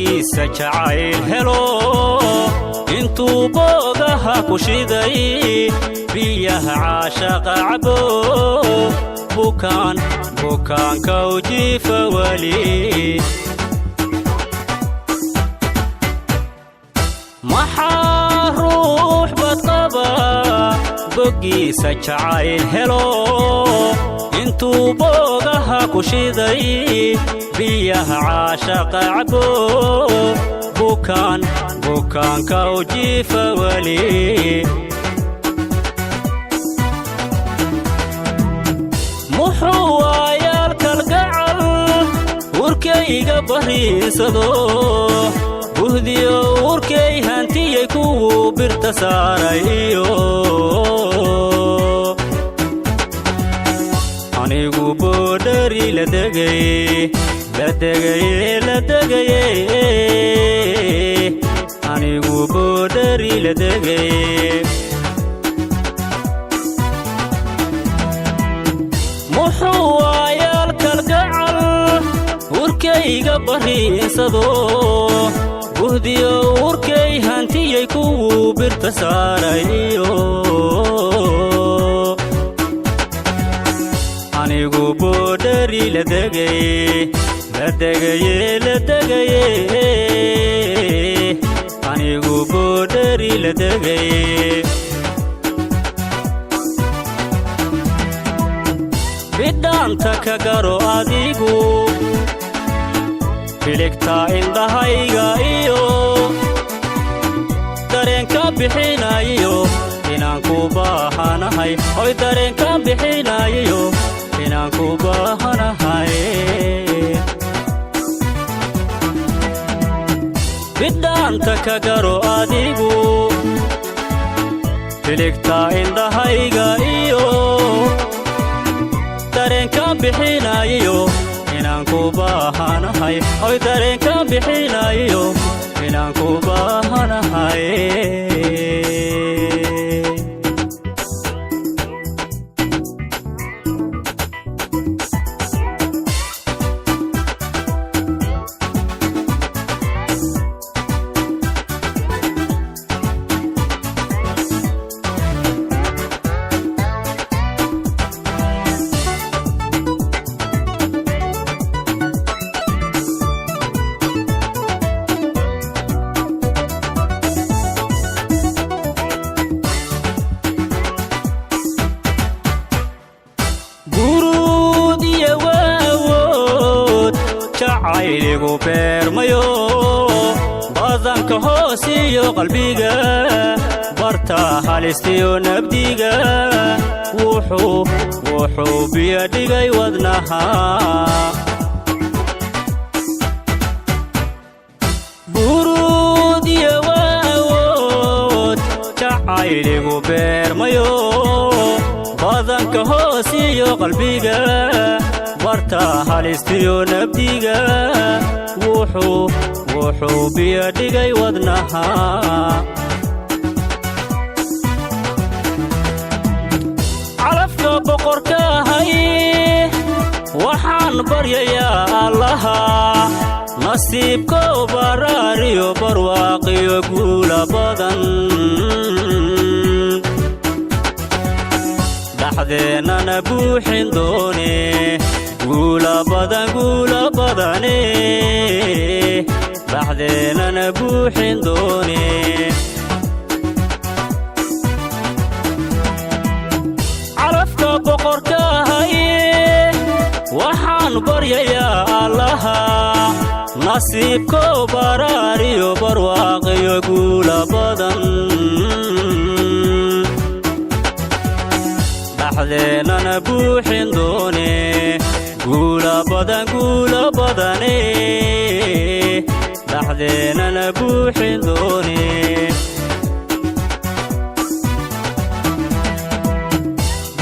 bogiisa jacayl helo intuu boogaha ku shiday biyaha caashaqa cabo bukaanka u jiifa wali maxaa ruux badqaba bogiisa jacayl helo intuu boogaha ku shiday biyaha caashaqa cabo bukaanka u jiifa wali muxuu waayaal kalgacal urkayga bariisado buhdiyo urkay hantiyay kuwuu birta saarayo anigu boodhari la degaye anigu boodhari la degaye muxuu waayaal kalgacal urkayga bariisado buhdiyo urkay hantiyay kuwuu birta saarayo anigu boodhari la degaye anigu boodhari la degaye bidhaanta ka garo adigu biligta indhahayga iyo dareenka bixinayo inaan ku baahanahay oy dareenka bixinayo inaan ku baahanahay bidhaanta ka garo adigu biligta indhahayga iyo dareenka bixinayo inaan ku baahanahay oy dareenka bixinayo inaan ku baahanahay jacayligu beermayo badanka hoosiyo qalbiga barta halistiyo nabdiga wuxuu biyo dhigay wadnaha buruud iyo waawood jacayligu beermayo badanka hoosiyo qalbiga barta halistiyo nabdiga wuxuu biyo dhigay wadnaha calafka boqorka ahay waxaan baryayaa allaha nasiibko baraariyo barwaaqiyo guula badan dhaxdeennana buuxin doone guula badane dhaxdeennana buuxin doone calafka boqorka ahay waxaan baryayaa allaha nasiibko baraariyo barwaaqiyo guula badan dhaxdeennana buuxin doone guula badane dhaxdeennana buuxin doone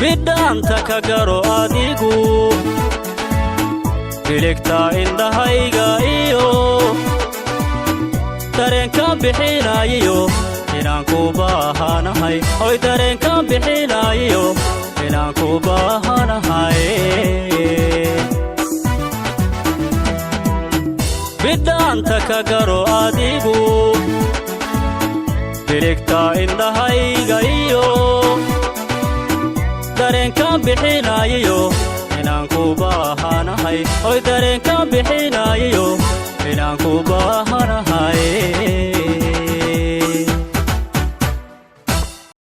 bidhaanta ka garo adigu biligta indhahayga iyo dareenka bixinayo inaan ku baahanahay oy dareenka bixinayo inaan ku baahanahay bidhaan bidhaanta ka garo adigu biligta indhahayga iyo dareenkaan bixinayo inaan ku baahanahay hoy dareenkaan bixinayo inaan ku baahanahay